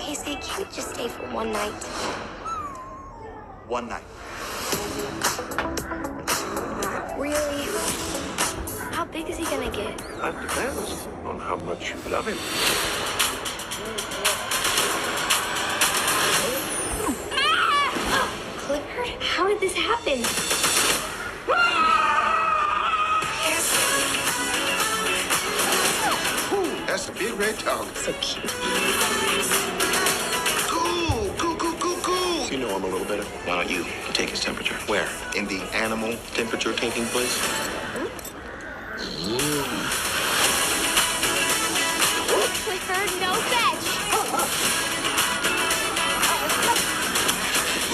Casey, can we just stay for one night? One night. Really? How big is he gonna get? That depends on how much you love him. Clifford, how did this happen? That's a big red dog. So cute. Cool. You know him a little better. Why don't you take his temperature? Where? In the animal temperature taking place? Clifford, no fetch!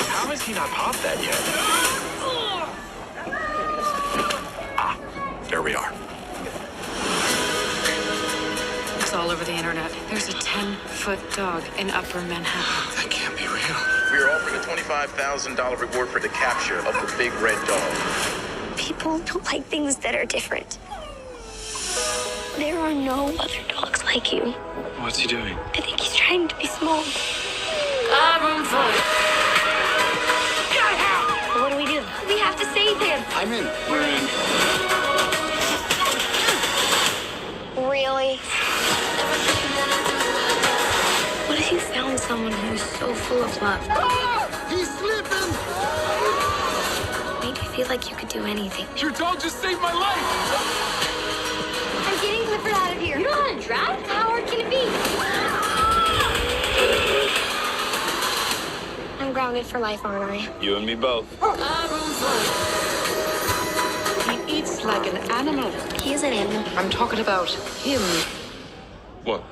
How has he not popped that yet? There we are. It's all over the internet. There's a 10-foot dog in Upper Manhattan. That can't be real. We are offering a $25,000 reward for the capture of the big red dog. People don't like things that are different. There are no other dogs like you. What's he doing? I think he's trying to be small. What do we do? We have to save him. I'm in. We're in. Really? What if you found someone who's so full of love? He's slipping! Made you feel like you could do anything. Your dog just saved my life! I'm getting Clifford out of here. You know how to drive? How hard can it be? I'm grounded for life, aren't I? You and me both. He eats like an animal. He is an animal. I'm talking about him. What?